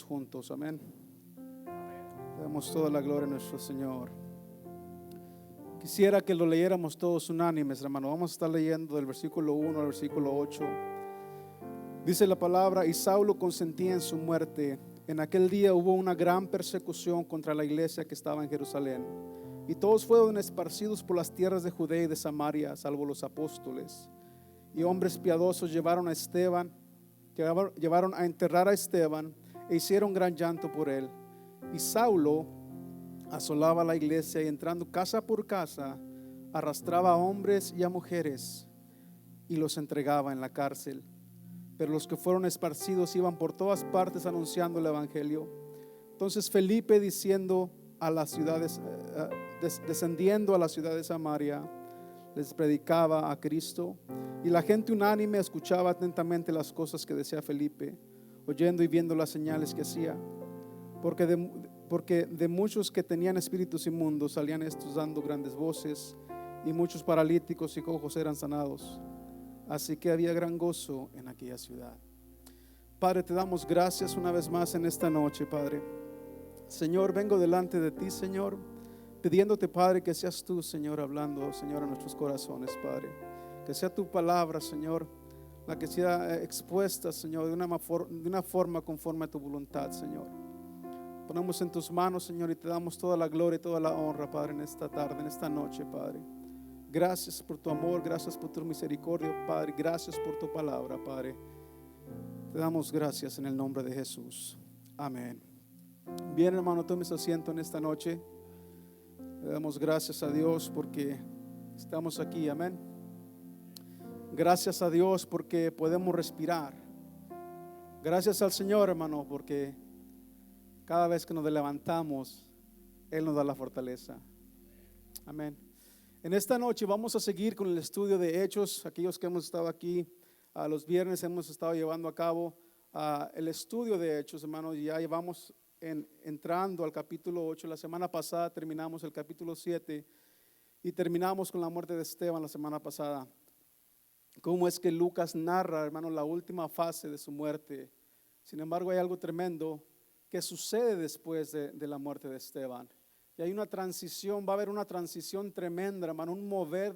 juntos, amén. Damos toda la gloria a nuestro Señor. Quisiera que lo leyéramos todos unánimes, hermano. Vamos a estar leyendo del versículo 1 al versículo 8. Dice la palabra: y Saulo consentía en su muerte. En aquel día hubo una gran persecución contra la iglesia que estaba en Jerusalén, y todos fueron esparcidos por las tierras de Judea y de Samaria, salvo los apóstoles. Y hombres piadosos llevaron a enterrar a Esteban, e hicieron gran llanto por él. Y Saulo asolaba la iglesia, y entrando casa por casa, arrastraba a hombres y a mujeres y los entregaba en la cárcel. Pero los que fueron esparcidos iban por todas partes anunciando el evangelio. Entonces Felipe, descendiendo a la ciudad de Samaria, les predicaba a Cristo, y la gente unánime escuchaba atentamente las cosas que decía Felipe, oyendo y viendo las señales que hacía. Porque de muchos que tenían espíritus inmundos salían estos dando grandes voces, y muchos paralíticos y cojos eran sanados. Así que había gran gozo en aquella ciudad. Padre, te damos gracias una vez más en esta noche, Padre. Señor, vengo delante de ti, Señor, pidiéndote, Padre, que seas tú, Señor, hablando, Señor, a nuestros corazones, Padre. Que sea tu palabra, Señor, la que sea expuesta, Señor, de una forma conforme a tu voluntad, Señor. Ponemos en tus manos, Señor, y te damos toda la gloria y toda la honra, Padre, en esta tarde, en esta noche, Padre. Gracias por tu amor, gracias por tu misericordia, Padre. Gracias por tu palabra, Padre. Te damos gracias en el nombre de Jesús. Amén. Bien, hermano, tomes asiento en esta noche. Le damos gracias a Dios porque estamos aquí, amén. Gracias a Dios porque podemos respirar. Gracias al Señor, hermano, porque cada vez que nos levantamos, Él nos da la fortaleza. Amén. En esta noche vamos a seguir con el estudio de Hechos. Aquellos que hemos estado aquí los viernes hemos estado llevando a cabo el estudio de Hechos, hermano. Ya llevamos entrando al capítulo 8. La semana pasada terminamos el capítulo 7 y terminamos con la muerte de Esteban la semana pasada. Cómo es que Lucas narra, hermano, la última fase de su muerte. Sin embargo, hay algo tremendo que sucede después de la muerte de Esteban. Y hay una transición, va a haber una transición tremenda, hermano, un mover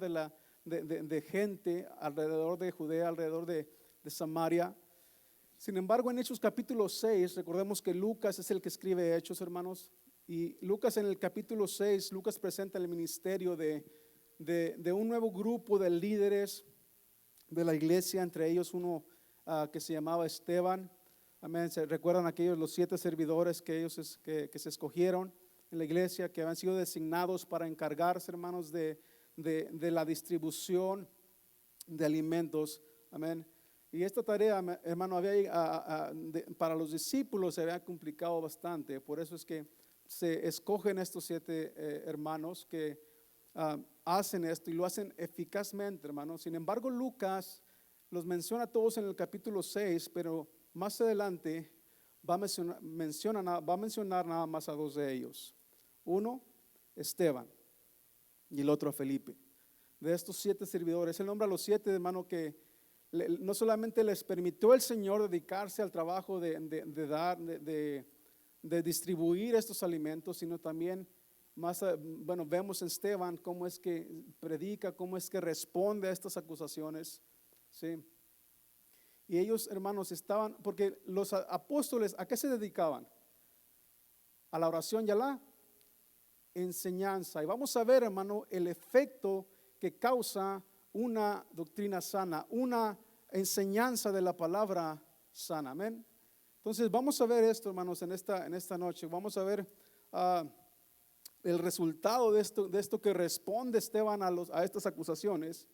de gente alrededor de Judea, alrededor de Samaria. Sin embargo, en Hechos capítulo 6, recordemos que Lucas es el que escribe Hechos, hermanos. Y Lucas, en el capítulo 6, Lucas presenta el ministerio de un nuevo grupo de líderes de la iglesia, entre ellos uno que se llamaba Esteban. Amén. ¿Se recuerdan aquellos, los 7 servidores que se escogieron en la iglesia, que habían sido designados para encargarse, hermanos, de la distribución de alimentos? Amén. Y esta tarea, hermano, para los discípulos se había complicado bastante. Por eso es que se escogen estos 7 hermanos que hacen esto y lo hacen eficazmente, hermano. Sin embargo, Lucas los menciona a todos en el capítulo 6, pero más adelante va a mencionar nada más a 2 de ellos. Uno, Esteban, y el otro, Felipe. De estos 7 servidores, él nombra a los 7, hermano, que no solamente les permitió el Señor dedicarse al trabajo de distribuir estos alimentos, sino también vemos en Esteban cómo es que predica, cómo es que responde a estas acusaciones, ¿sí? Y ellos, hermanos, porque los apóstoles, ¿a qué se dedicaban? A la oración y a la enseñanza. Y vamos a ver, hermano, el efecto que causa una doctrina sana, una enseñanza de la palabra sana. Amén. Entonces vamos a ver esto, hermanos, en esta noche. Vamos a ver el resultado de esto que responde Esteban a estas acusaciones.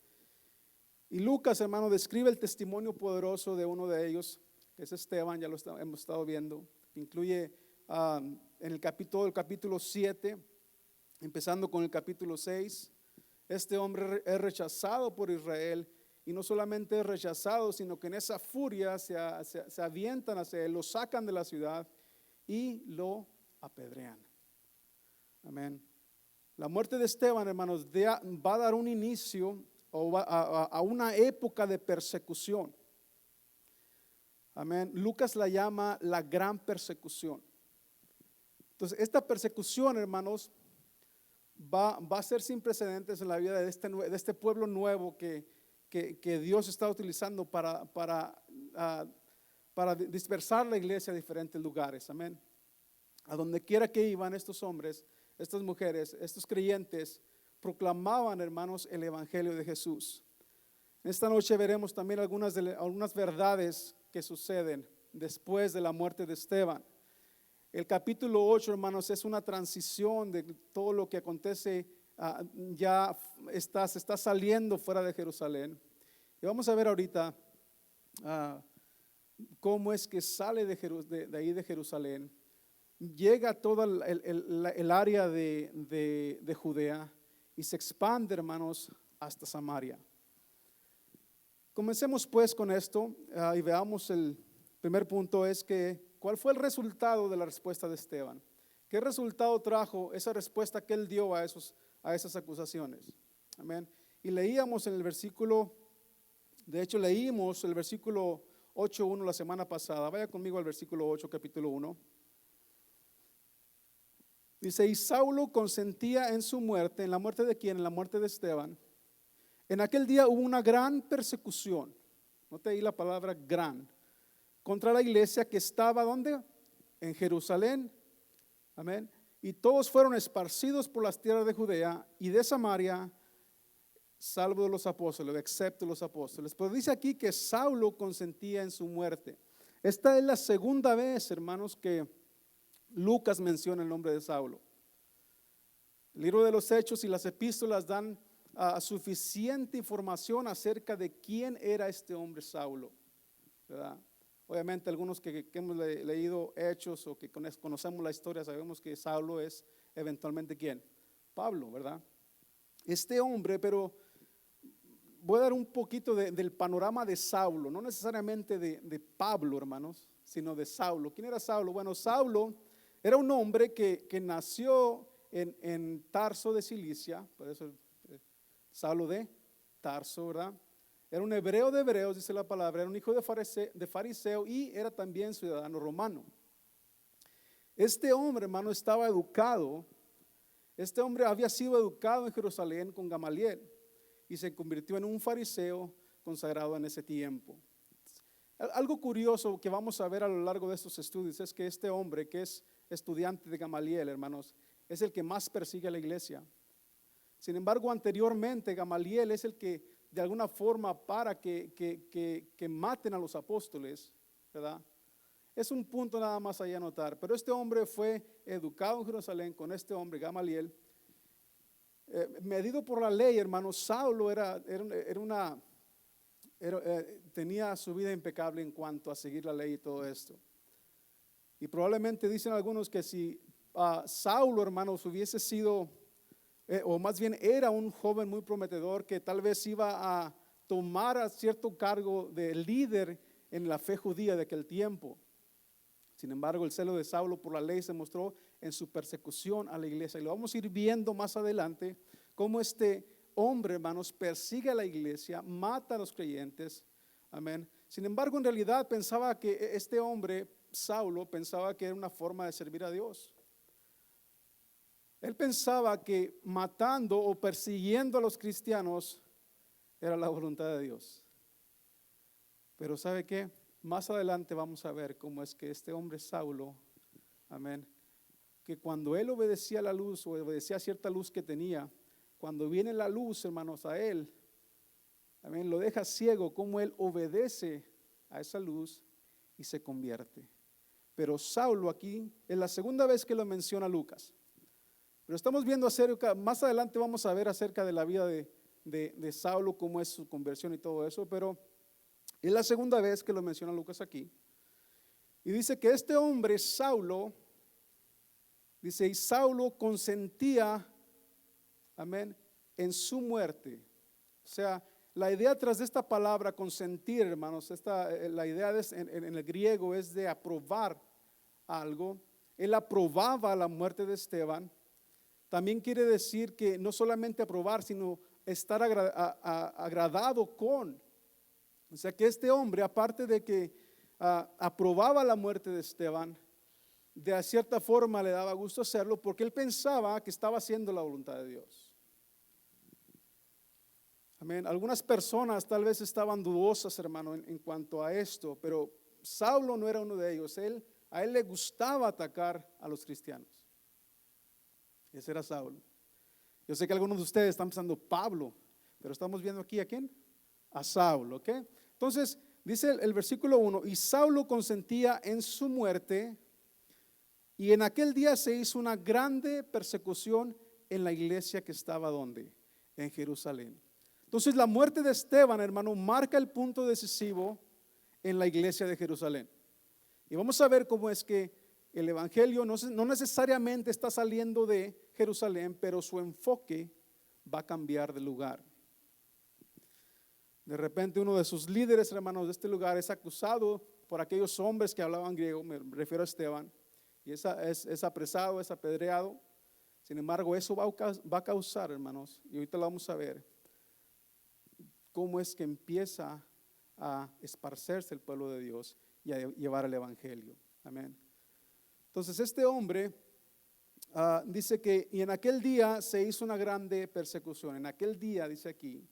Y Lucas, hermano, describe el testimonio poderoso de uno de ellos, que es Esteban. Ya hemos estado viendo. Incluye en el capítulo 7, empezando con el capítulo 6. Este hombre es rechazado por Israel, y no solamente es rechazado, sino que en esa furia se avientan hacia él, lo sacan de la ciudad y lo apedrean. Amén. La muerte de Esteban, hermanos, va a dar un inicio a una época de persecución. Amén. Lucas la llama la gran persecución. Entonces, esta persecución, hermanos, va a ser sin precedentes en la vida de este pueblo nuevo que Dios está utilizando para dispersar la iglesia a diferentes lugares. Amén. A donde quiera que iban estos hombres, estas mujeres, estos creyentes, proclamaban, hermanos, el evangelio de Jesús. Esta noche veremos también algunas verdades que suceden después de la muerte de Esteban. El capítulo 8, hermanos, es una transición de todo lo que acontece. Ya se está saliendo fuera de Jerusalén. Y vamos a ver ahorita cómo es que sale de ahí de Jerusalén, llega a toda el área de Judea y se expande, hermanos, hasta Samaria. Comencemos pues con esto y veamos el primer punto es que ¿cuál fue el resultado de la respuesta de Esteban? ¿Qué resultado trajo esa respuesta que él dio a esas acusaciones? Amén. Y leíamos en el versículo, de hecho leímos el versículo 8:1 la semana pasada. Vaya conmigo al versículo 8, capítulo 1. Dice, y Saulo consentía en su muerte. ¿En la muerte de quién? En la muerte de Esteban. En aquel día hubo una gran persecución. Note ahí la palabra gran. Contra la iglesia que estaba, ¿dónde? En Jerusalén. Amén. Y todos fueron esparcidos por las tierras de Judea y de Samaria, salvo de los apóstoles, excepto los apóstoles. Pero dice aquí que Saulo consentía en su muerte. Esta es la segunda vez, hermanos, que Lucas menciona el nombre de Saulo. El libro de los Hechos y las epístolas dan suficiente información acerca de quién era este hombre Saulo, ¿verdad? Obviamente algunos que hemos leído Hechos o que conocemos la historia sabemos que Saulo es eventualmente ¿quién? Pablo, ¿verdad? Este hombre, pero voy a dar un poquito del panorama de Saulo, no necesariamente de Pablo, hermanos, sino de Saulo. ¿Quién era Saulo? Bueno, Saulo era un hombre que nació en Tarso de Cilicia, por eso Saulo de Tarso, ¿verdad? Era un hebreo de hebreos, dice la palabra, era un hijo de fariseo y era también ciudadano romano. Este hombre, hermano, estaba educado. Este hombre había sido educado en Jerusalén con Gamaliel y se convirtió en un fariseo consagrado en ese tiempo. Algo curioso que vamos a ver a lo largo de estos estudios es que este hombre que es estudiante de Gamaliel, hermanos, es el que más persigue a la iglesia. Sin embargo, anteriormente Gamaliel es el que de alguna forma para que maten a los apóstoles, ¿verdad? Es un punto nada más allá a notar. Pero este hombre fue educado en Jerusalén con este hombre, Gamaliel. Medido por la ley, hermano, Saulo tenía su vida impecable en cuanto a seguir la ley y todo esto. Y probablemente dicen algunos que si Saulo, hermanos, hubiese sido o más bien era un joven muy prometedor que tal vez iba a tomar a cierto cargo de líder en la fe judía de aquel tiempo. Sin embargo, el celo de Saulo por la ley se mostró en su persecución a la iglesia. Y lo vamos a ir viendo más adelante, cómo este hombre, hermanos, persigue a la iglesia, mata a los creyentes. Amén. Sin embargo, en realidad pensaba que este hombre, Saulo, pensaba que era una forma de servir a Dios. Él pensaba que matando o persiguiendo a los cristianos era la voluntad de Dios. Pero ¿sabe qué? Más adelante vamos a ver cómo es que este hombre Saulo, amén, que cuando él obedecía a la luz o obedecía a cierta luz que tenía, cuando viene la luz, hermanos, a él, amén, lo deja ciego, como él obedece a esa luz y se convierte. Pero Saulo aquí es la segunda vez que lo menciona Lucas. Pero estamos viendo más adelante vamos a ver acerca de la vida de Saulo, cómo es su conversión y todo eso, pero es la segunda vez que lo menciona Lucas aquí. Y dice que este hombre, Saulo, dice, y Saulo consentía, amén, en su muerte. O sea, la idea tras de esta palabra consentir, hermanos, la idea en el griego es de aprobar algo. Él aprobaba la muerte de Esteban. También quiere decir que no solamente aprobar, sino estar agradado con. O sea que este hombre, aparte de que aprobaba la muerte de Esteban, de cierta forma le daba gusto hacerlo porque él pensaba que estaba haciendo la voluntad de Dios. Amén. Algunas personas tal vez estaban dudosas, hermano, en cuanto a esto, pero Saulo no era uno de ellos. A él le gustaba atacar a los cristianos. Ese era Saulo. Yo sé que algunos de ustedes están pensando Pablo, pero estamos viendo aquí a quién, a Saulo, ¿ok? Entonces dice el versículo 1: y Saulo consentía en su muerte, y en aquel día se hizo una grande persecución en la iglesia que estaba ¿dónde? En Jerusalén. Entonces la muerte de Esteban, hermano, marca el punto decisivo en la iglesia de Jerusalén. Y vamos a ver cómo es que el evangelio no necesariamente está saliendo de Jerusalén, pero su enfoque va a cambiar de lugar. De repente uno de sus líderes, hermanos, de este lugar es acusado por aquellos hombres que hablaban griego, me refiero a Esteban, y es apresado, es apedreado. Sin embargo, eso va a causar, hermanos, y ahorita lo vamos a ver, cómo es que empieza a esparcerse el pueblo de Dios y a llevar el evangelio. Amén. Entonces este hombre dice que, y en aquel día se hizo una grande persecución. En aquel día, dice aquí,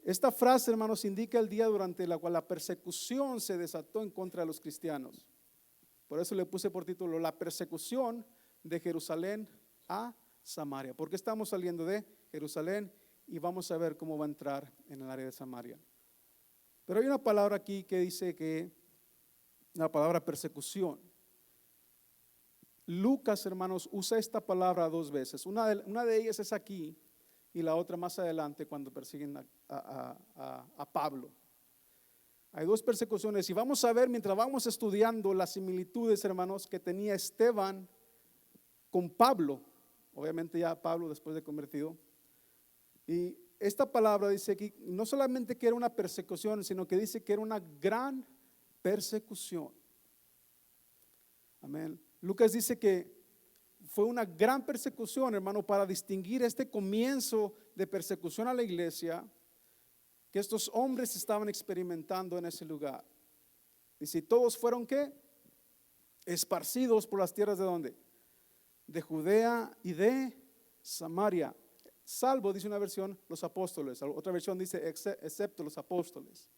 esta frase, hermanos, indica el día durante la cual la persecución se desató en contra de los cristianos. Por eso le puse por título la persecución de Jerusalén a Samaria, porque estamos saliendo de Jerusalén y vamos a ver cómo va a entrar en el área de Samaria. Pero hay una palabra aquí que dice que la palabra persecución. Lucas, hermanos, usa esta palabra dos veces. Una de ellas es aquí y la otra más adelante cuando persiguen a Pablo. Hay dos persecuciones y vamos a ver mientras vamos estudiando las similitudes, hermanos, que tenía Esteban con Pablo. Obviamente ya Pablo después de convertido. Y esta palabra dice aquí no solamente que era una persecución, sino que dice que era una gran persecución. Amén. Lucas dice que fue una gran persecución, hermano, para distinguir este comienzo de persecución a la iglesia que estos hombres estaban experimentando en ese lugar. Dice, todos fueron ¿qué? Esparcidos por las tierras de ¿dónde? De Judea y de Samaria. Salvo, dice una versión, los apóstoles. Otra versión dice, excepto los apóstoles.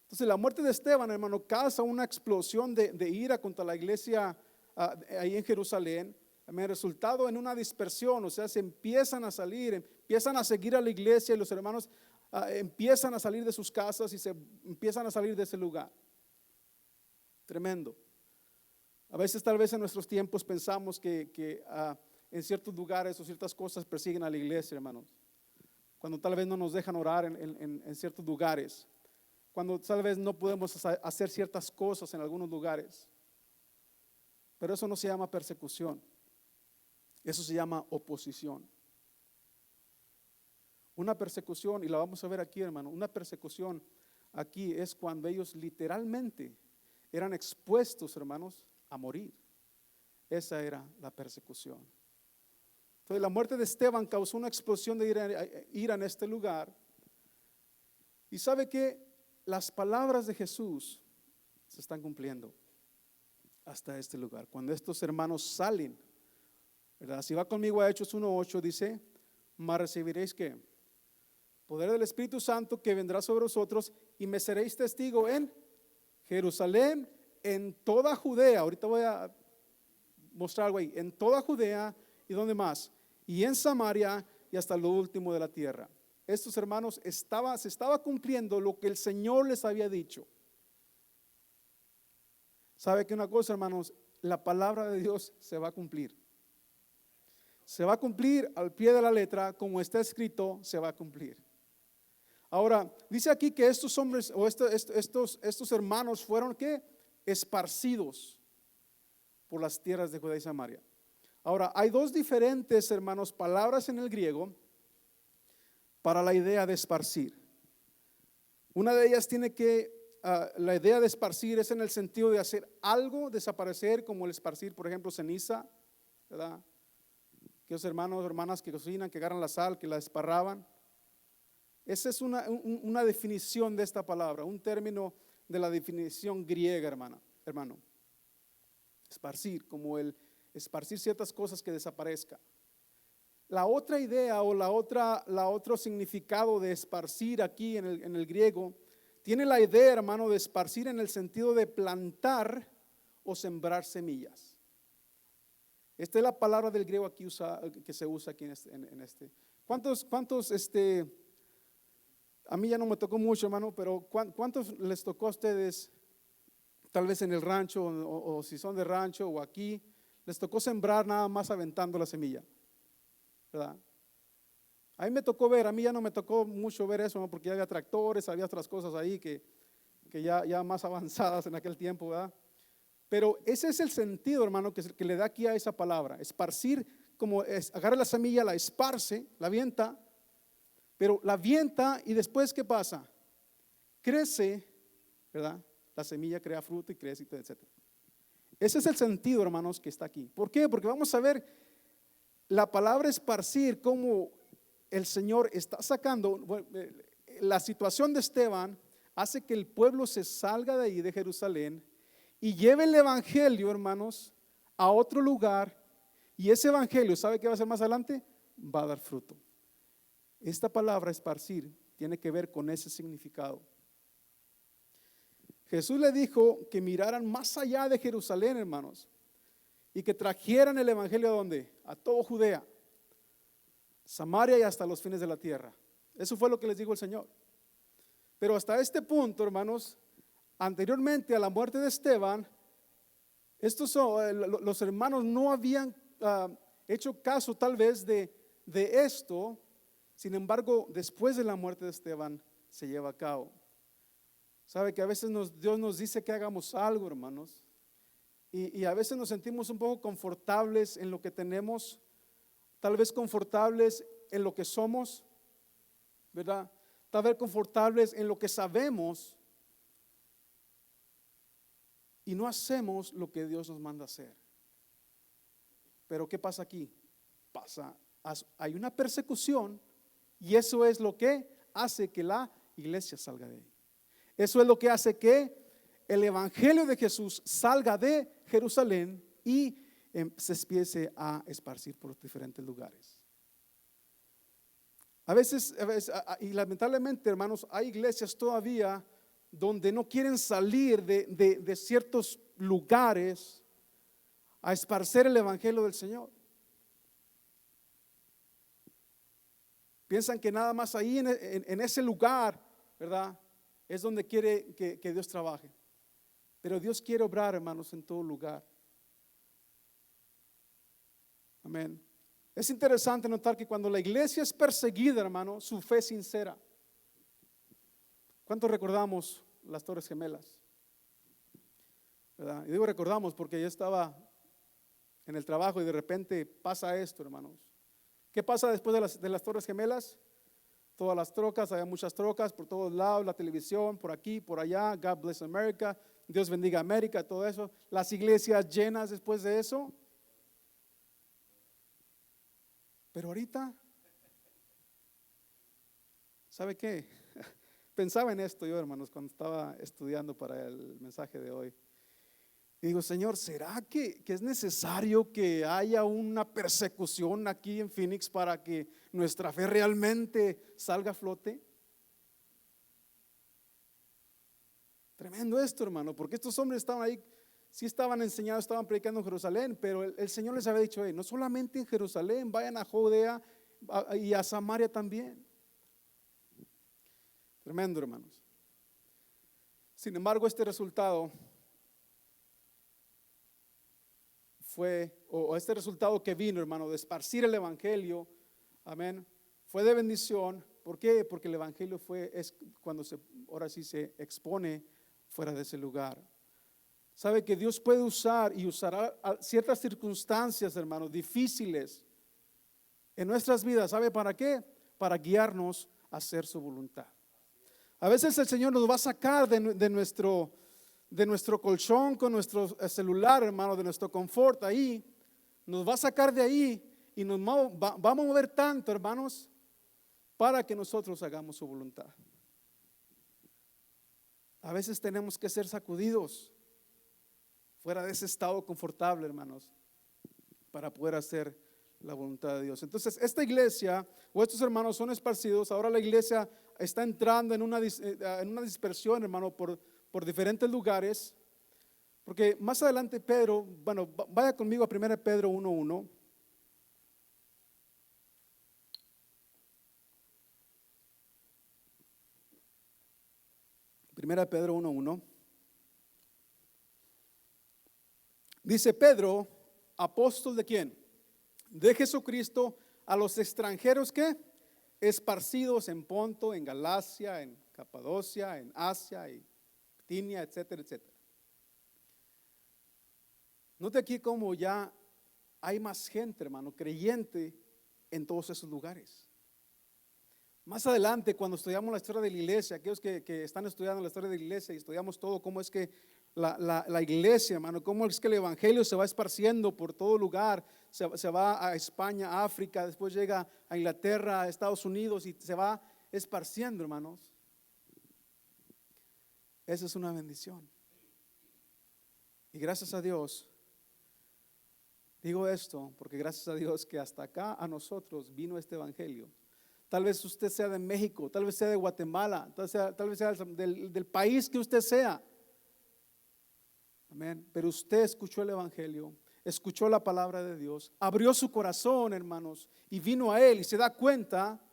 Entonces la muerte de Esteban, hermano, causa una explosión de ira contra la iglesia ahí en Jerusalén. Resultado en una dispersión, o sea, se empiezan a salir, empiezan a seguir a la iglesia y los hermanos empiezan a salir de sus casas y se empiezan a salir de ese lugar. Tremendo. A veces tal vez en nuestros tiempos pensamos que en ciertos lugares o ciertas cosas persiguen a la iglesia, hermanos. Cuando tal vez no nos dejan orar en ciertos lugares. Cuando tal vez no podemos hacer ciertas cosas en algunos lugares. Pero eso no se llama persecución. Eso se llama oposición. Una persecución, y la vamos a ver aquí, hermano, una persecución aquí es cuando ellos literalmente eran expuestos, hermanos, a morir. Esa era la persecución. Entonces la muerte de Esteban causó una explosión de ira en este lugar. Y sabe que las palabras de Jesús se están cumpliendo hasta este lugar. Cuando estos hermanos salen, ¿verdad? Si va conmigo a Hechos 1:8 dice, mas recibiréis ¿qué? Poder del Espíritu Santo que vendrá sobre vosotros y me seréis testigo en Jerusalén, en toda Judea. Ahorita voy a mostrar algo ahí. En toda Judea y ¿dónde más? Y en Samaria y hasta lo último de la tierra. Estos hermanos se estaba cumpliendo lo que el Señor les había dicho. ¿Sabe que una cosa, hermanos? La palabra de Dios se va a cumplir. Se va a cumplir al pie de la letra, como está escrito, se va a cumplir. Ahora, dice aquí que estos hombres o estos hermanos fueron ¿qué? Esparcidos por las tierras de Judea y Samaria. Ahora, hay dos diferentes, hermanos, palabras en el griego para la idea de esparcir. Una de ellas tiene la idea de esparcir es en el sentido de hacer algo desaparecer, como el esparcir, por ejemplo, ceniza, ¿verdad? Aquellos hermanos o hermanas que cocinan, que agarran la sal, que la desparraban. Esa es una definición de esta palabra, un término de la definición griega, hermano. Esparcir, como el esparcir ciertas cosas que desaparezca. La otra idea o la otro significado de esparcir aquí en el griego tiene la idea, hermano, de esparcir en el sentido de plantar o sembrar semillas. Esta es la palabra del griego aquí que se usa aquí en este. ¿Cuántos, a mí ya no me tocó mucho, hermano, pero cuántos les tocó a ustedes, tal vez en el rancho o si son de rancho o aquí, les tocó sembrar nada más aventando la semilla? ¿Verdad? A mí me tocó ver, a mí ya no me tocó mucho ver eso, ¿no? Porque ya había tractores, había otras cosas ahí que ya más avanzadas en aquel tiempo, ¿verdad? Pero ese es el sentido, hermano, que le da aquí a esa palabra. Esparcir, como agarra la semilla, la esparce, la avienta, pero la avienta y después, ¿qué pasa? Crece, ¿verdad? La semilla crea fruto y crece, etc. Ese es el sentido, hermanos, que está aquí. ¿Por qué? Porque vamos a ver la palabra esparcir, cómo el Señor está sacando. La situación de Esteban hace que el pueblo se salga de ahí, de Jerusalén, y lleve el evangelio, hermanos, a otro lugar. Y ese evangelio, ¿sabe qué va a hacer más adelante? Va a dar fruto. Esta palabra esparcir tiene que ver con ese significado. Jesús le dijo que miraran más allá de Jerusalén, hermanos, y que trajeran el evangelio ¿a dónde? A todo Judea, Samaria y hasta los fines de la tierra. Eso fue lo que les dijo el Señor. Pero hasta este punto, hermanos, anteriormente a la muerte de Esteban, los hermanos no habían hecho caso tal vez de esto. Sin embargo, después de la muerte de Esteban se lleva a cabo. Sabe que a veces Dios nos dice que hagamos algo, hermanos, y a veces nos sentimos un poco confortables en lo que tenemos, tal vez confortables en lo que somos, ¿verdad? Tal vez confortables en lo que sabemos, y no hacemos lo que Dios nos manda hacer. Pero ¿qué pasa aquí? Hay una persecución, y eso es lo que hace que la iglesia salga de ahí. Eso es lo que hace que el evangelio de Jesús salga de Jerusalén y se empiece a esparcir por los diferentes lugares. A veces, y lamentablemente, hermanos, hay iglesias todavía donde no quieren salir de ciertos lugares a esparcer el evangelio del Señor. Piensan que nada más ahí en ese lugar, ¿verdad?, es donde quiere que Dios trabaje. Pero Dios quiere obrar, hermanos, en todo lugar. Amén. Es interesante notar que cuando la iglesia es perseguida, hermano, su fe es sincera. ¿Cuántos recordamos las Torres Gemelas? ¿Verdad? Y digo recordamos porque yo estaba en el trabajo y de repente pasa esto, hermanos. ¿Qué pasa después de las Torres Gemelas? Todas las trocas, había muchas trocas por todos lados, la televisión, por aquí, por allá, God bless America, Dios bendiga América, todo eso. Las iglesias llenas después de eso. Pero ahorita, ¿sabe qué? Pensaba en esto yo, hermanos, cuando estaba estudiando para el mensaje de hoy. Y digo, Señor, ¿será que es necesario que haya una persecución aquí en Phoenix para que nuestra fe realmente salga a flote? Tremendo esto, hermano, porque estos hombres estaban ahí, sí estaban enseñando, estaban predicando en Jerusalén, pero el Señor les había dicho, no solamente en Jerusalén, vayan a Judea y a Samaria también. Tremendo, hermanos. Sin embargo, este resultado este resultado que vino, hermano, de esparcir el evangelio, amén, fue de bendición. ¿Por qué? Porque el evangelio es cuando ahora sí se expone fuera de ese lugar. Sabe que Dios puede usar y usará ciertas circunstancias, hermanos, difíciles en nuestras vidas. ¿Sabe para qué? Para guiarnos a hacer su voluntad. A veces el Señor nos va a sacar de nuestro colchón con nuestro celular, hermano, de nuestro confort ahí, nos va a sacar de ahí y nos va a mover tanto, hermanos, para que nosotros hagamos su voluntad. A veces tenemos que ser sacudidos fuera de ese estado confortable, hermanos, para poder hacer la voluntad de Dios. Entonces, esta iglesia o estos hermanos son esparcidos. Ahora la iglesia está entrando en una dispersión, hermano, por diferentes lugares. Porque más adelante Pedro, bueno, vaya conmigo a 1 Pedro 1:1. Primera Pedro 1:1. Dice Pedro, apóstol de quién? De Jesucristo, a los extranjeros que esparcidos en Ponto, en Galacia, en Capadocia, en Asia, en Bitinia, etcétera, etcétera. Note aquí cómo ya hay más gente, hermano, creyente en todos esos lugares. Más adelante, cuando estudiamos la historia de la iglesia, aquellos que están estudiando la historia de la iglesia y estudiamos todo, cómo es que la iglesia, hermano, cómo es que el evangelio se va esparciendo por todo lugar, se va a España, a África, después llega a Inglaterra, a Estados Unidos y se va esparciendo, hermanos. Esa es una bendición. Y gracias a Dios, digo esto porque gracias a Dios que hasta acá a nosotros vino este evangelio. Tal vez usted sea de México, tal vez sea de Guatemala, tal vez sea del país que usted sea. Amén. Pero usted escuchó el evangelio, escuchó la palabra de Dios, abrió su corazón, hermanos, y vino a Él y se da cuenta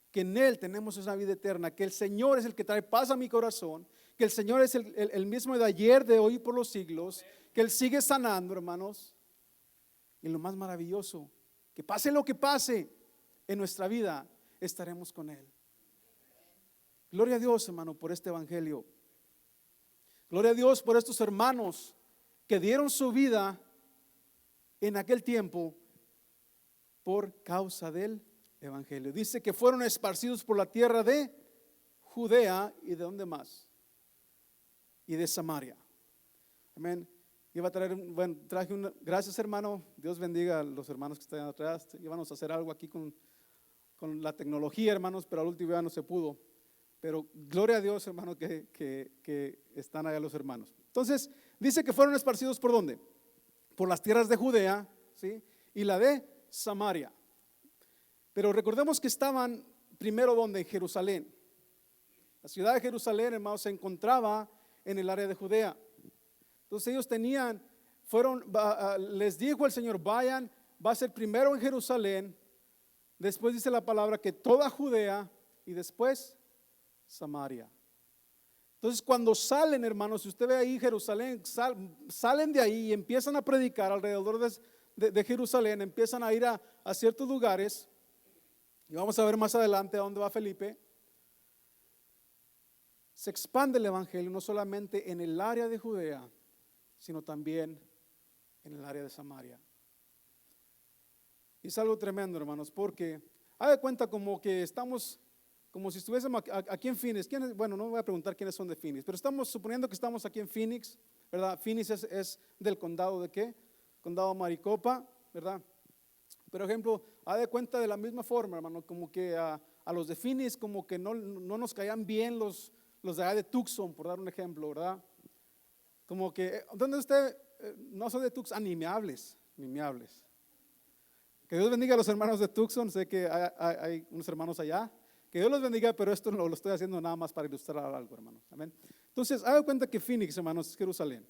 que en Él tenemos esa vida eterna, que el Señor es el que trae paz a mi corazón, que el Señor es el mismo de ayer, de hoy y por los siglos, que Él sigue sanando, hermanos. Y lo más maravilloso, que pase lo que pase en nuestra vida, estaremos con Él. Gloria a Dios, hermano, por este evangelio. Gloria a Dios por estos hermanos que dieron su vida en aquel tiempo por causa del evangelio. Dice que fueron esparcidos por la tierra de Judea y de dónde más, y de Samaria. Amén. Iba a traer, bueno, traje una, gracias hermano, Dios bendiga a los hermanos que están atrás. Íbamos a hacer algo aquí con la tecnología, hermanos, pero al último ya no se pudo. Pero gloria a Dios, hermano, que están allá los hermanos. Entonces, dice que fueron esparcidos ¿por dónde? Por las tierras de Judea, ¿sí? Y la de Samaria. Pero recordemos que estaban primero ¿dónde? En Jerusalén. La ciudad de Jerusalén, hermanos, se encontraba en el área de Judea. Entonces ellos les dijo el Señor, vayan, va a ser primero en Jerusalén, después dice la palabra que toda Judea y después Samaria. Entonces cuando salen, hermanos, si usted ve ahí Jerusalén, salen de ahí y empiezan a predicar alrededor de Jerusalén, empiezan a ir a ciertos lugares, y vamos a ver más adelante a dónde va Felipe. Se expande el evangelio no solamente en el área de Judea, sino también en el área de Samaria. Y es algo tremendo, hermanos, porque haga de cuenta como que estamos, como si estuviésemos aquí en Phoenix. Bueno, no voy a preguntar quiénes son de Phoenix, pero estamos suponiendo que estamos aquí en Phoenix, ¿verdad? Phoenix es del condado de ¿qué? Condado Maricopa, ¿verdad? Por ejemplo, haga de cuenta de la misma forma, hermano, como que a los de Phoenix como que no nos caían bien los de allá de Tucson, por dar un ejemplo, ¿verdad? Como que, ¿dónde usted? No soy de Tucson, ni me hables. Que Dios bendiga a los hermanos de Tucson, sé que hay unos hermanos allá. Que Dios los bendiga, pero esto lo estoy haciendo nada más para ilustrar algo, hermanos. Amén. Entonces, haga cuenta que Phoenix, hermanos, es Jerusalén.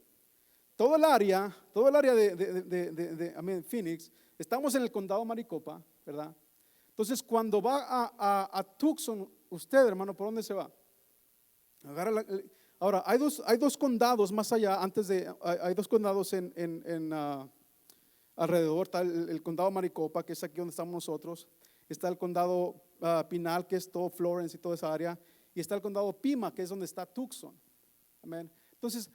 Todo el área de Phoenix, estamos en el condado Maricopa, ¿verdad? Entonces, cuando va a Tucson, usted, hermano, ¿por dónde se va? Ahora, hay dos condados más allá, hay dos condados alrededor. Está el condado Maricopa, que es aquí donde estamos nosotros. Está el condado Pinal, que es todo Florence y toda esa área. Y está el condado Pima, que es donde está Tucson. Amén. Entonces,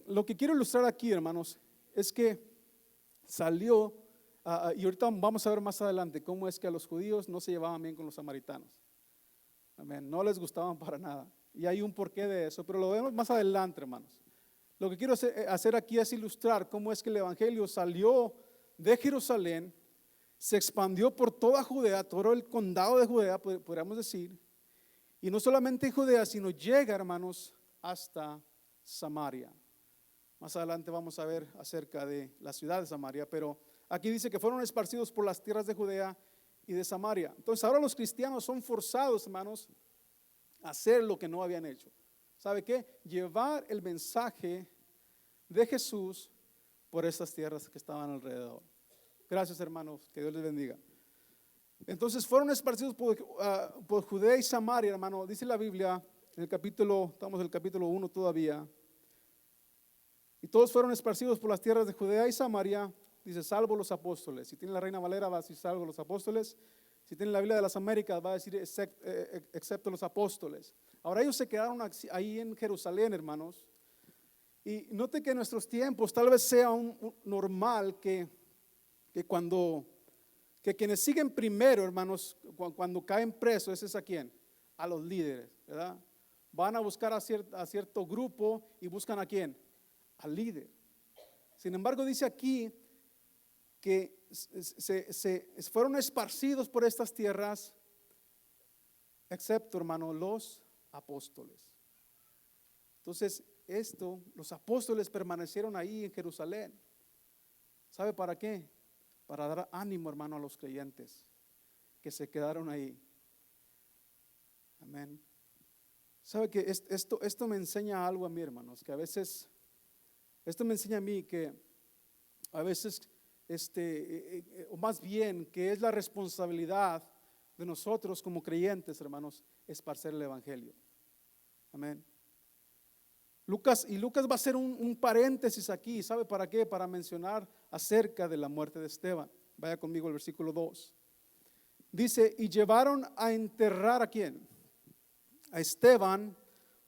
lo que quiero ilustrar aquí, hermanos, es que salió, y ahorita vamos a ver más adelante cómo es que a los judíos no se llevaban bien con los samaritanos. Amén. No les gustaban para nada. Y hay un porqué de eso, pero lo vemos más adelante, hermanos. Lo que quiero hacer aquí es ilustrar cómo es que el evangelio salió de Jerusalén, se expandió por toda Judea, todo el condado de Judea, podríamos decir, y no solamente en Judea, sino llega, hermanos, hasta Samaria. Más adelante vamos a ver acerca de la ciudad de Samaria, pero aquí dice que fueron esparcidos por las tierras de Judea y de Samaria. Entonces ahora los cristianos son forzados, hermanos, a hacer lo que no habían hecho. ¿Sabe qué? Llevar el mensaje de Jesús por esas tierras que estaban alrededor. Gracias, hermanos, que Dios les bendiga. Entonces fueron esparcidos por Judea y Samaria, hermano. Dice la Biblia, en el capítulo, estamos en el capítulo 1 todavía. Y todos fueron esparcidos por las tierras de Judea y Samaria, dice, salvo los apóstoles. Si tiene la Reina Valera, va a decir salvo los apóstoles. Si tiene la Biblia de las Américas, va a decir excepto los apóstoles. Ahora ellos se quedaron ahí en Jerusalén, hermanos. Y note que en nuestros tiempos tal vez sea normal que quienes siguen primero, hermanos, cuando caen presos, ¿ese es a quién? A los líderes, ¿verdad? Van a buscar a cierto grupo y buscan a quién? Al líder. Sin embargo, dice aquí que se fueron esparcidos por estas tierras, excepto, hermano, los apóstoles. Entonces, los apóstoles permanecieron ahí en Jerusalén. ¿Sabe para qué? Para dar ánimo, hermano, a los creyentes que se quedaron ahí. Amén. ¿Sabe que esto me enseña algo a mí, hermanos? Que a veces, esto me enseña a mí que a veces, o más bien, que es la responsabilidad de nosotros como creyentes, hermanos, esparcer el evangelio. Amén. Lucas va a hacer un paréntesis aquí. ¿Sabe para qué? Para mencionar acerca de la muerte de Esteban. Vaya conmigo al versículo 2. Dice, y llevaron a enterrar ¿a quién? A Esteban,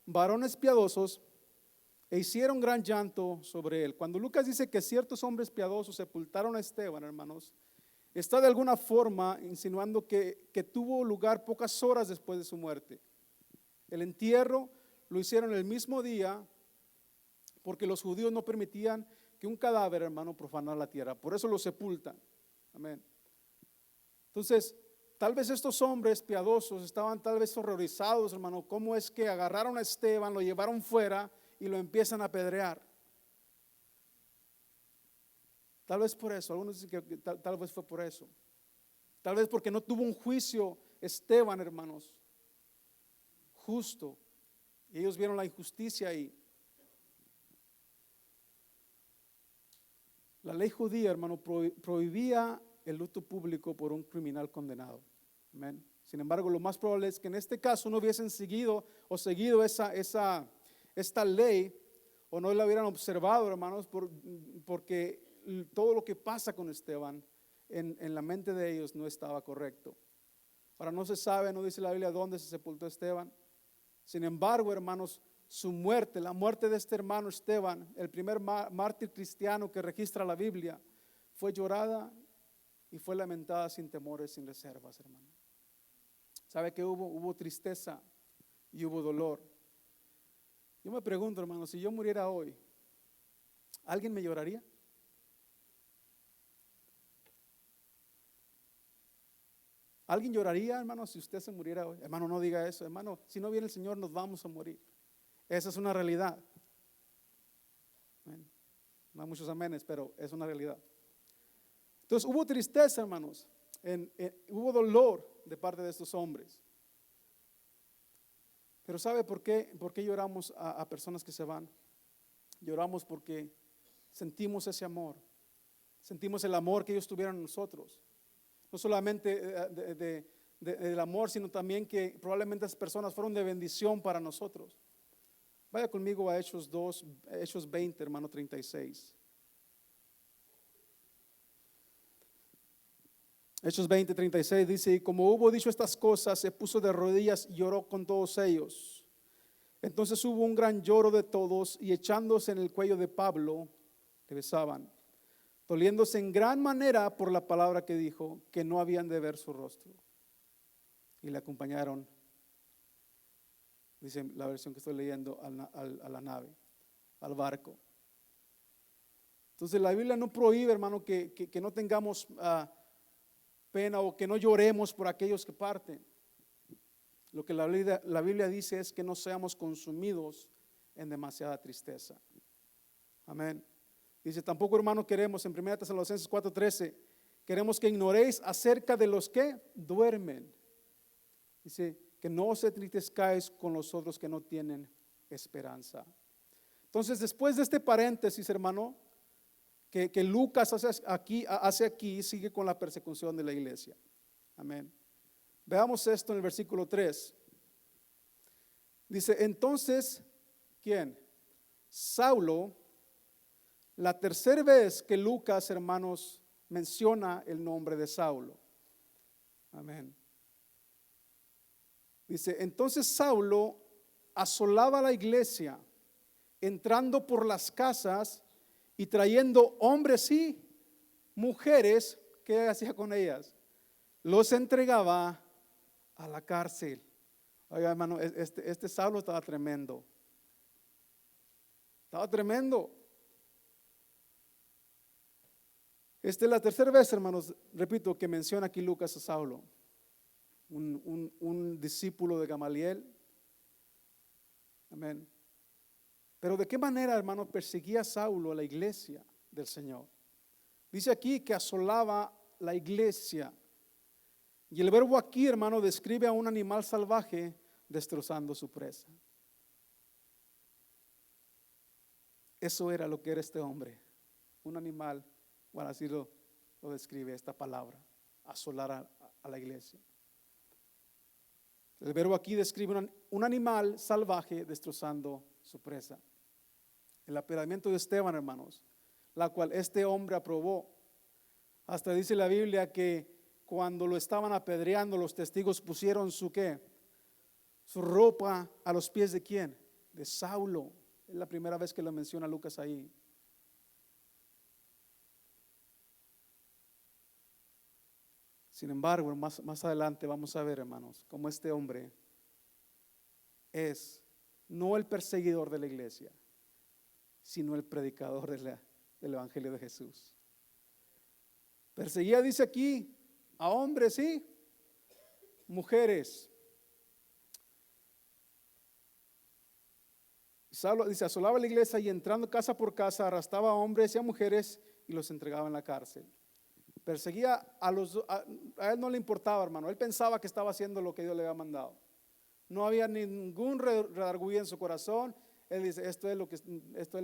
varones piadosos, e hicieron gran llanto sobre él. Cuando Lucas dice que ciertos hombres piadosos sepultaron a Esteban, hermanos, está de alguna forma insinuando que tuvo lugar pocas horas después de su muerte. El entierro lo hicieron el mismo día, porque los judíos no permitían que un cadáver, hermano, profanara la tierra. Por eso lo sepultan. Amén. Entonces, tal vez estos hombres piadosos estaban tal vez horrorizados, hermano. ¿Cómo es que agarraron a Esteban, lo llevaron fuera y lo empiezan a apedrear? Tal vez por eso. Algunos dicen que tal vez fue por eso. Tal vez porque no tuvo un juicio Esteban, hermanos, justo. Y ellos vieron la injusticia ahí. La ley judía, hermano, prohibía el luto público por un criminal condenado. Amén. Sin embargo, lo más probable es que en este caso no hubiesen seguido esta ley, o no la hubieran observado, hermanos, porque todo lo que pasa con Esteban en la mente de ellos no estaba correcto. Ahora no se sabe, no dice la Biblia dónde se sepultó Esteban. Sin embargo, hermanos, su muerte, la muerte de este hermano Esteban, el primer mártir cristiano que registra la Biblia, fue llorada y fue lamentada sin temores, sin reservas, hermano. ¿Sabe que hubo tristeza y hubo dolor? Yo me pregunto, hermano, si yo muriera hoy, ¿alguien me lloraría? ¿Alguien lloraría, hermano, si usted se muriera hoy? Hermano, no diga eso, hermano. Si no viene el Señor, nos vamos a morir. Esa es una realidad. No hay muchos amenes, pero es una realidad. Entonces hubo tristeza, hermanos. Hubo dolor de parte de estos hombres. Pero ¿sabe por qué lloramos a personas que se van? Lloramos porque sentimos ese amor. Sentimos el amor que ellos tuvieron en nosotros. No solamente del amor, sino también que probablemente esas personas fueron de bendición para nosotros. Vaya conmigo a Hechos 20, hermano, 36. Hechos 20, 36 dice, y como hubo dicho estas cosas, se puso de rodillas y lloró con todos ellos. Entonces hubo un gran lloro de todos, y echándose en el cuello de Pablo, le besaban, doliéndose en gran manera por la palabra que dijo, que no habían de ver su rostro. Y le acompañaron, dice la versión que estoy leyendo, a la nave, al barco. Entonces la Biblia no prohíbe, hermano, que no tengamos pena o que no lloremos por aquellos que parten. Lo que la Biblia dice es que no seamos consumidos en demasiada tristeza. Amén. Dice, tampoco, hermano, queremos, en 1 Tesalonicenses 4:13, queremos que ignoréis acerca de los que duermen. Dice, que no os entristezcáis con los otros que no tienen esperanza. Entonces, después de este paréntesis, hermano, que Lucas hace aquí, sigue con la persecución de la iglesia. Amén. Veamos esto en el versículo 3. Dice, entonces, ¿quién? Saulo, la tercera vez que Lucas, hermanos, menciona el nombre de Saulo. Amén. Dice, entonces Saulo asolaba la iglesia, entrando por las casas y trayendo hombres y mujeres. ¿Qué hacía con ellas? Los entregaba a la cárcel. Oiga, hermano, este Saulo estaba tremendo. Estaba tremendo. Esta es la tercera vez, hermanos, repito, que menciona aquí Lucas a Saulo, un discípulo de Gamaliel. Amén. Pero ¿de qué manera, hermano, perseguía Saulo a la iglesia del Señor? Dice aquí que asolaba la iglesia. Y el verbo aquí, hermano, describe a un animal salvaje destrozando su presa. Eso era lo que era este hombre, un animal. Bueno, así lo describe esta palabra, asolar a la iglesia. El verbo aquí describe un animal salvaje destrozando su presa. El apedreamiento de Esteban, hermanos, la cual este hombre aprobó. Hasta dice la Biblia que cuando lo estaban apedreando, los testigos pusieron su ropa a los pies de ¿quién? De Saulo. Es la primera vez que lo menciona Lucas ahí. Sin embargo, más adelante vamos a ver, hermanos, cómo este hombre es no el perseguidor de la iglesia, sino el predicador del Evangelio de Jesús. Perseguía, dice aquí, a hombres y mujeres. Saulo dice, asolaba la iglesia y entrando casa por casa arrastraba a hombres y a mujeres y los entregaba en la cárcel. Perseguía a él no le importaba, hermano. Él pensaba que estaba haciendo lo que Dios le había mandado. No había ningún redarguyo en su corazón. Él dice, esto es lo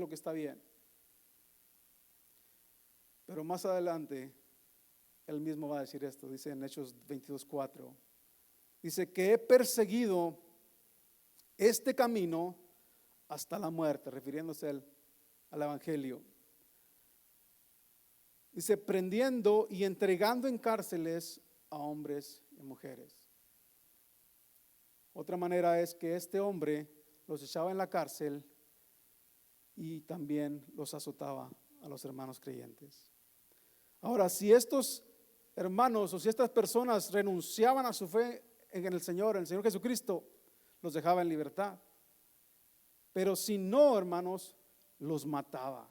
que está bien. Pero más adelante, él mismo va a decir esto. Dice en Hechos 22:4. Dice que he perseguido este camino hasta la muerte, refiriéndose al Evangelio. Dice, prendiendo y entregando en cárceles a hombres y mujeres. Otra manera es que este hombre los echaba en la cárcel y también los azotaba a los hermanos creyentes. Ahora, si estos hermanos o si estas personas renunciaban a su fe en el Señor Jesucristo, los dejaba en libertad. Pero si no, hermanos, los mataba.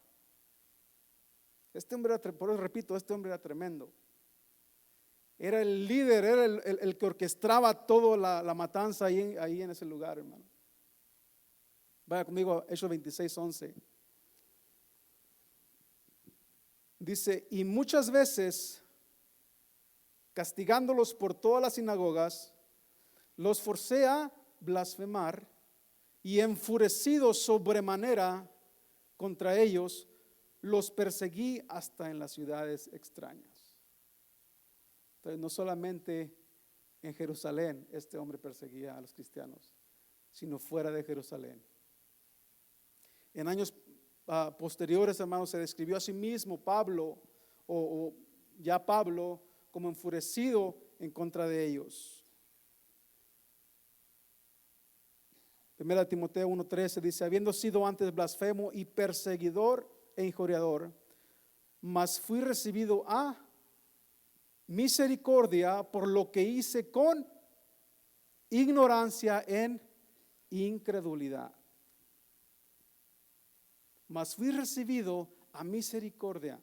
Este hombre por eso repito, este hombre era tremendo. Era el líder, era el que orquestaba toda la matanza ahí en ese lugar, hermano. Vaya conmigo a Hechos 26:11. Dice, y muchas veces, castigándolos por todas las sinagogas, los forcé a blasfemar y enfurecido sobremanera contra ellos, los perseguí hasta en las ciudades extrañas. Entonces, no solamente en Jerusalén este hombre perseguía a los cristianos, sino fuera de Jerusalén. En años posteriores, hermanos, se describió a sí mismo Pablo, o ya Pablo, como enfurecido en contra de ellos. 1 Timoteo 1:13 dice, habiendo sido antes blasfemo y perseguidor e injuriador, mas fui recibido a misericordia por lo que hice con ignorancia en incredulidad. Mas fui recibido a misericordia,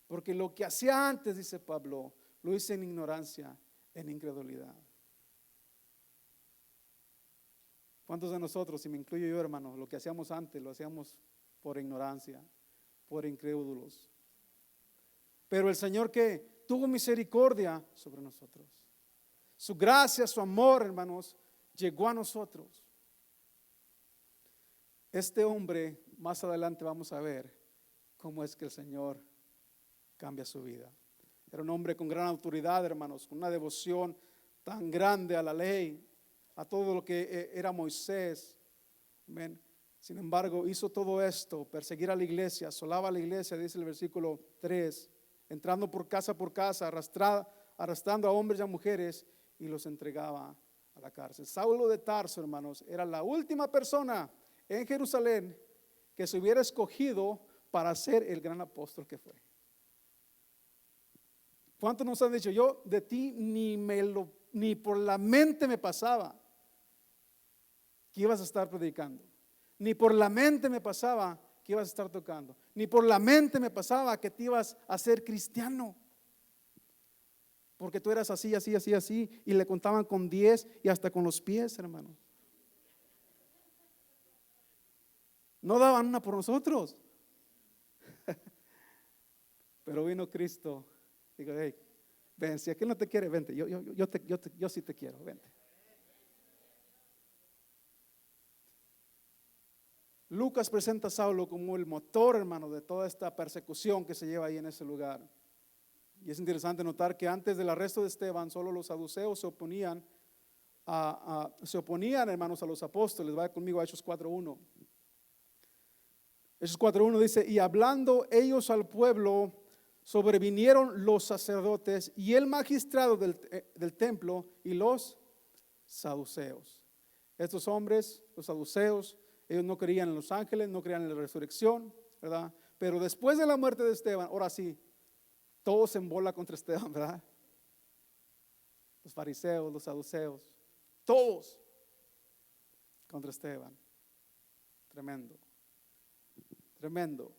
porque lo que hacía antes, dice Pablo, lo hice en ignorancia, en incredulidad. ¿Cuántos de nosotros, si me incluyo yo, hermano, lo que hacíamos antes, lo hacíamos por ignorancia, por incrédulos? Pero el Señor que tuvo misericordia sobre nosotros. Su gracia, su amor, hermanos, llegó a nosotros. Este hombre, más adelante vamos a ver cómo es que el Señor cambia su vida. Era un hombre con gran autoridad, hermanos, con una devoción tan grande a la ley, a todo lo que era Moisés. Amén. Sin embargo, hizo todo esto, perseguir a la iglesia, asolaba a la iglesia, dice el versículo 3, entrando por casa, arrastrando a hombres y a mujeres, y los entregaba a la cárcel. Saulo de Tarso, hermanos, era la última persona en Jerusalén que se hubiera escogido para ser el gran apóstol que fue. ¿Cuántos nos han dicho? Yo de ti ni por la mente me pasaba que ibas a estar predicando, ni por la mente me pasaba que ibas a estar tocando, ni por la mente me pasaba que te ibas a ser cristiano, porque tú eras así, así, así, así, y le contaban con 10 y hasta con los pies, hermano. No daban una por nosotros. Pero vino Cristo. Digo, hey, ven, si aquel no te quiere, vente. Yo sí te quiero, vente. Lucas presenta a Saulo como el motor, hermano, de toda esta persecución que se lleva ahí en ese lugar. Y es interesante notar que antes del arresto de Esteban, solo los saduceos se oponían, hermanos, a los apóstoles. Vaya conmigo a Hechos 4:1. Hechos 4:1 dice: y hablando ellos al pueblo, sobrevinieron los sacerdotes y el magistrado del templo y los saduceos. Estos hombres, los saduceos, ellos no creían en los ángeles, no creían en la resurrección, ¿verdad? Pero después de la muerte de Esteban, ahora sí, todos en bola contra Esteban, ¿verdad? Los fariseos, los saduceos, todos contra Esteban. Tremendo, tremendo.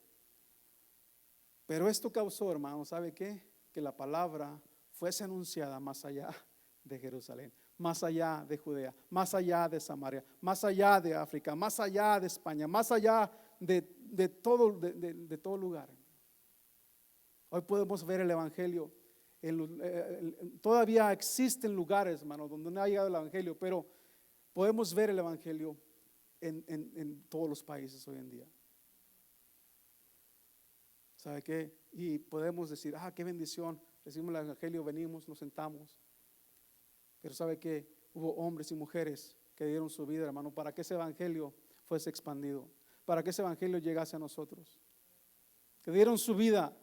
Pero esto causó, hermano, ¿sabe qué? Que la palabra fuese anunciada más allá de Jerusalén, más allá de Judea, más allá de Samaria, más allá de África, más allá de España, más allá de todo lugar. Hoy podemos ver el evangelio. Todavía existen lugares, hermano, donde no ha llegado el evangelio, pero podemos ver el evangelio en todos los países hoy en día. ¿Sabe qué? Y podemos decir, qué bendición, recibimos el evangelio, venimos, nos sentamos. Pero ¿sabe qué? Hubo hombres y mujeres que dieron su vida, hermano, para que ese evangelio fuese expandido, para que ese evangelio llegase a nosotros. Que dieron su vida.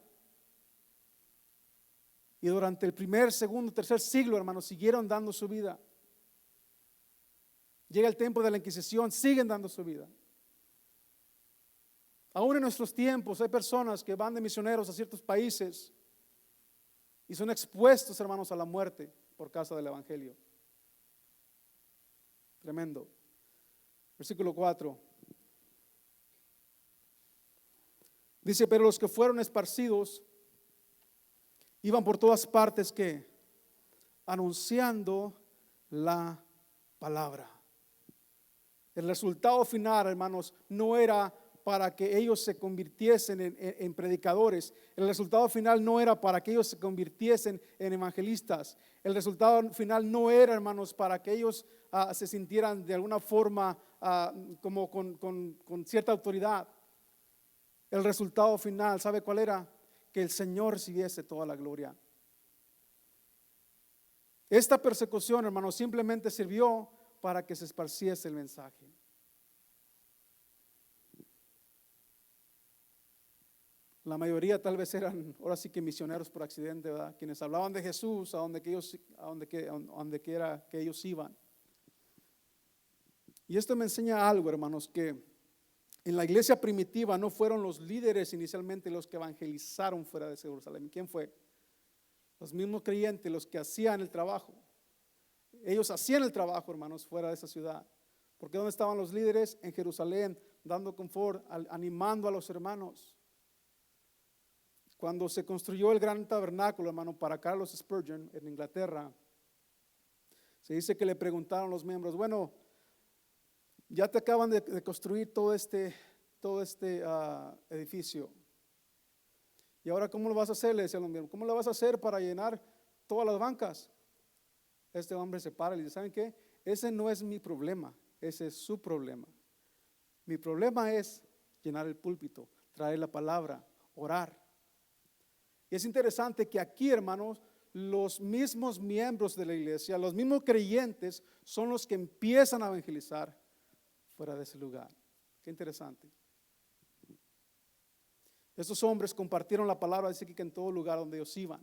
Y durante el primer, segundo, tercer siglo, hermanos, siguieron dando su vida. Llega el tiempo de la Inquisición, siguen dando su vida. Aún en nuestros tiempos hay personas que van de misioneros a ciertos países y son expuestos, hermanos, a la muerte por causa del evangelio. Tremendo. Versículo 4. Dice: pero los que fueron esparcidos iban por todas partes, que anunciando la palabra. El resultado final, hermanos, no era para que ellos se convirtiesen en predicadores. El resultado final no era para que ellos se convirtiesen en evangelistas. El resultado final no era, hermanos, para que ellos se sintieran de alguna forma como con cierta autoridad. El resultado final, ¿sabe cuál era? Que el Señor recibiese toda la gloria. Esta persecución, hermanos, simplemente sirvió para que se esparciese el mensaje. La mayoría tal vez eran, ahora sí que misioneros por accidente, ¿verdad? Quienes hablaban de Jesús a donde quiera que ellos iban. Y esto me enseña algo, hermanos, que en la iglesia primitiva no fueron los líderes inicialmente los que evangelizaron fuera de Jerusalén. ¿Quién fue? Los mismos creyentes, los que hacían el trabajo. Ellos hacían el trabajo, hermanos, fuera de esa ciudad. Porque ¿dónde estaban los líderes? En Jerusalén, dando confort, animando a los hermanos. Cuando se construyó el gran tabernáculo, hermano, para Carlos Spurgeon en Inglaterra, se dice que le preguntaron los miembros: bueno, ya te acaban de construir todo este edificio. Y ahora, ¿cómo lo vas a hacer? Le decía el hombre, ¿cómo lo vas a hacer para llenar todas las bancas? Este hombre se para y le dice, ¿saben qué? Ese no es mi problema, ese es su problema. Mi problema es llenar el púlpito, traer la palabra, orar. Y es interesante que aquí, hermanos, los mismos miembros de la iglesia, los mismos creyentes, son los que empiezan a evangelizar fuera de ese lugar. Qué interesante. Estos hombres compartieron la palabra, dice que en todo lugar donde ellos iban.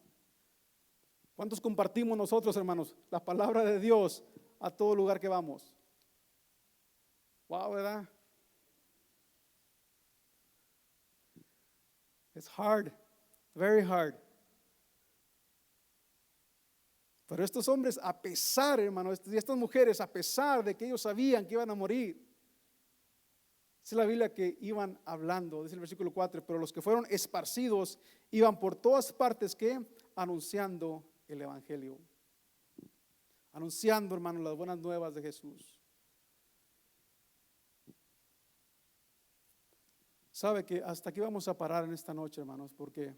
¿Cuántos compartimos nosotros, hermanos, la palabra de Dios a todo lugar que vamos? Wow, ¿verdad? It's hard, very hard. Pero estos hombres, a pesar, hermanos, y estas mujeres, a pesar de que ellos sabían que iban a morir, dice la Biblia que iban hablando, dice el versículo 4, pero los que fueron esparcidos iban por todas partes, que anunciando el evangelio. Anunciando, hermanos, las buenas nuevas de Jesús. Sabe que hasta aquí vamos a parar en esta noche, hermanos, porque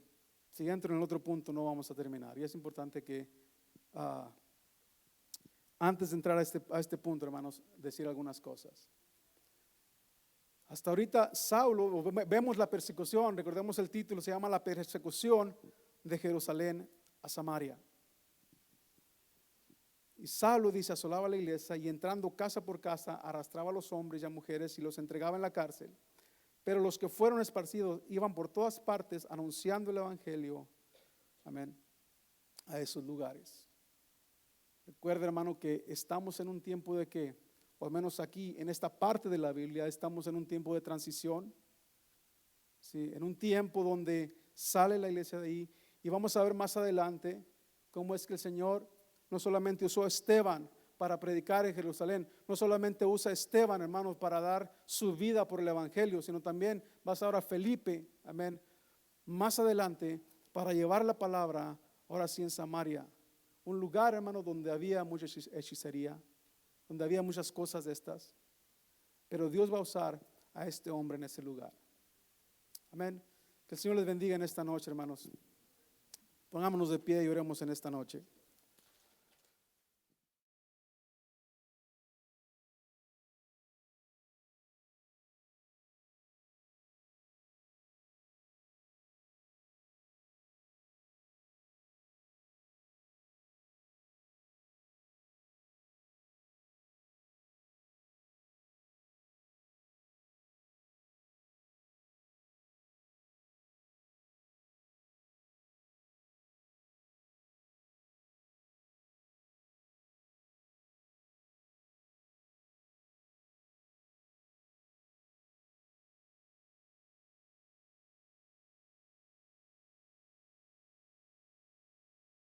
si entro en el otro punto no vamos a terminar. Y es importante que antes de entrar a este punto, hermanos, decir algunas cosas. Hasta ahorita Saulo, vemos la persecución, recordemos el título, se llama la persecución de Jerusalén a Samaria. Y Saulo dice, asolaba la iglesia y entrando casa por casa arrastraba a los hombres y a mujeres y los entregaba en la cárcel. Pero los que fueron esparcidos iban por todas partes anunciando el evangelio, amén, a esos lugares. Recuerda, hermano, que estamos en un tiempo de que, o al menos aquí en esta parte de la Biblia, estamos en un tiempo de transición, ¿sí? En un tiempo donde sale la iglesia de ahí, y vamos a ver más adelante cómo es que el Señor no solamente usó a Esteban para predicar en Jerusalén, no solamente usa a Esteban, hermanos, para dar su vida por el evangelio, sino también vas ahora a Felipe, amén, más adelante para llevar la palabra, ahora sí en Samaria, un lugar, hermano, donde había mucha hechicería, donde había muchas cosas de estas, pero Dios va a usar a este hombre en ese lugar. Amén. Que el Señor les bendiga en esta noche, hermanos. Pongámonos de pie y oremos en esta noche.